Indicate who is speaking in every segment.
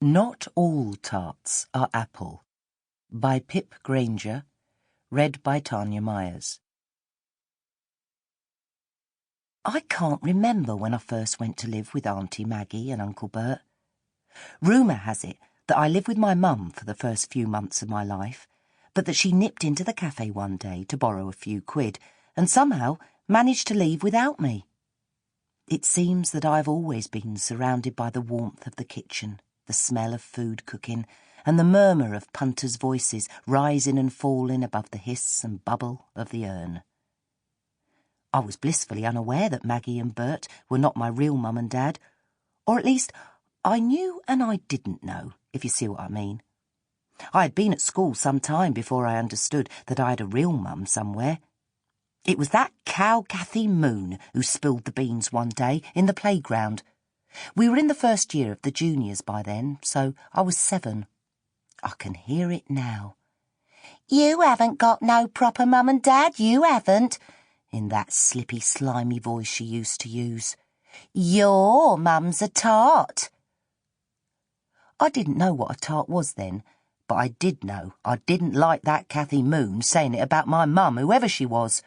Speaker 1: Not All Tarts Are Apple by Pip Granger, read by Tanya Myers. I can't remember when I first went to live with Auntie Maggie and Uncle Bert. Rumour has it that I lived with my mum for the first few months of my life, but that she nipped into the cafe one day to borrow a few quid and somehow managed to leave without me. It seems that I've always been surrounded by the warmth of the kitchen, the smell of food cooking, and the murmur of punters' voices rising and falling above the hiss and bubble of the urn. I was blissfully unaware that Maggie and Bert were not my real mum and dad, or at least I knew and I didn't know, if you see what I mean. I had been at school some time before I understood that I had a real mum somewhere. It was that cow Cathy Moon who spilled the beans one day in the playground. We were in the first year of the juniors by then, so I was 7. I can hear it now. "You haven't got no proper mum and dad, you haven't," in that slippy, slimy voice she used to use. "Your mum's a tart." I didn't know what a tart was then, but I did know I didn't like that Cathy Moon saying it about my mum, whoever she was.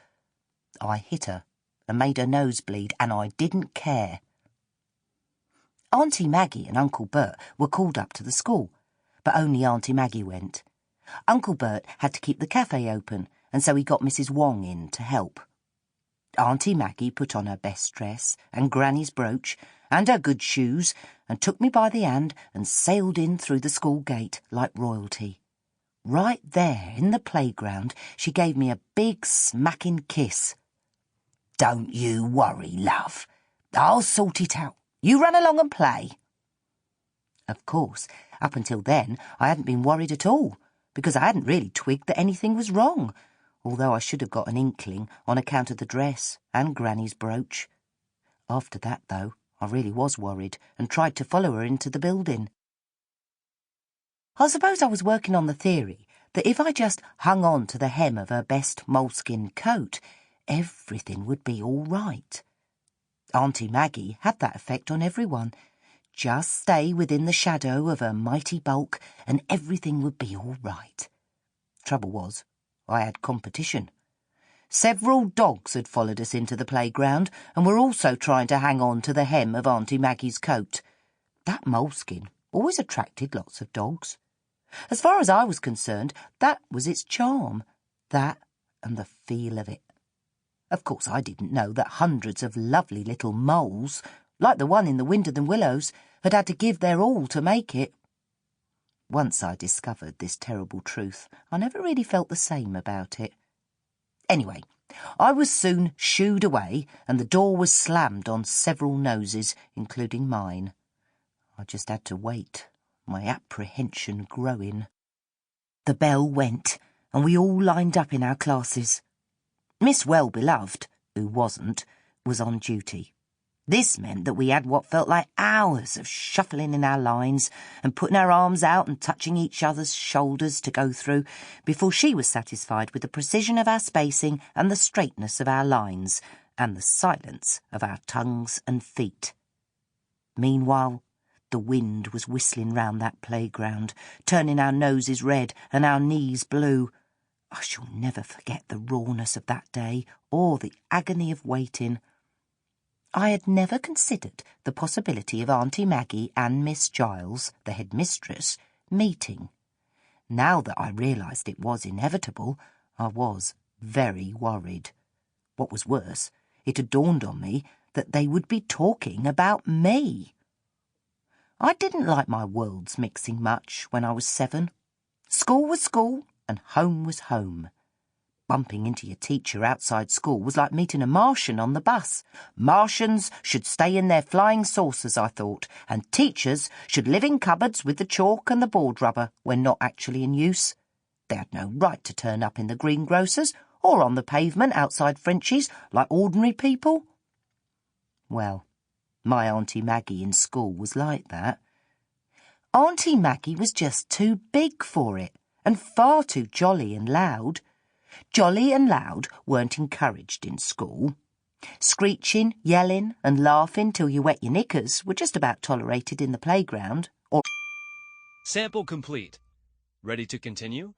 Speaker 1: I hit her and made her nose bleed, and I didn't care. Auntie Maggie and Uncle Bert were called up to the school, but only Auntie Maggie went. Uncle Bert had to keep the cafe open, and so he got Mrs. Wong in to help. Auntie Maggie put on her best dress and Granny's brooch and her good shoes and took me by the hand and sailed in through the school gate like royalty. Right there in the playground she gave me a big smacking kiss. "Don't you worry, love. I'll sort it out. You run along and play." Of course, up until then I hadn't been worried at all, because I hadn't really twigged that anything was wrong, although I should have got an inkling on account of the dress and Granny's brooch. After that, though, I really was worried and tried to follow her into the building. I suppose I was working on the theory that if I just hung on to the hem of her best moleskin coat, everything would be all right. Auntie Maggie had that effect on everyone. Just stay within the shadow of her mighty bulk and everything would be all right. Trouble was, I had competition. Several dogs had followed us into the playground and were also trying to hang on to the hem of Auntie Maggie's coat. That moleskin always attracted lots of dogs. As far as I was concerned, that was its charm, that and the feel of it. Of course, I didn't know that hundreds of lovely little moles, like the one in the Windsor Willows, had to give their all to make it. Once I discovered this terrible truth, I never really felt the same about it. Anyway, I was soon shooed away, and the door was slammed on several noses, including mine. I just had to wait, my apprehension growing. The bell went, and we all lined up in our classes. Miss Well-Beloved, who wasn't, was on duty. This meant that we had what felt like hours of shuffling in our lines and putting our arms out and touching each other's shoulders to go through before she was satisfied with the precision of our spacing and the straightness of our lines and the silence of our tongues and feet. Meanwhile, the wind was whistling round that playground, turning our noses red and our knees blue. I shall never forget the rawness of that day or the agony of waiting. I had never considered the possibility of Auntie Maggie and Miss Giles, the headmistress, meeting. Now that I realised it was inevitable, I was very worried. What was worse, it had dawned on me that they would be talking about me. I didn't like my worlds mixing much when I was 7. School was school and home was home. Bumping into your teacher outside school was like meeting a Martian on the bus. Martians should stay in their flying saucers, I thought, and teachers should live in cupboards with the chalk and the board rubber when not actually in use. They had no right to turn up in the greengrocer's or on the pavement outside Frenchie's like ordinary people. Well, my Auntie Maggie in school was like that. Auntie Maggie was just too big for it, and far too jolly and loud. Jolly and loud weren't encouraged in school. Screeching, yelling and laughing till you wet your knickers were just about tolerated in the playground, or
Speaker 2: Sample complete. Ready to continue?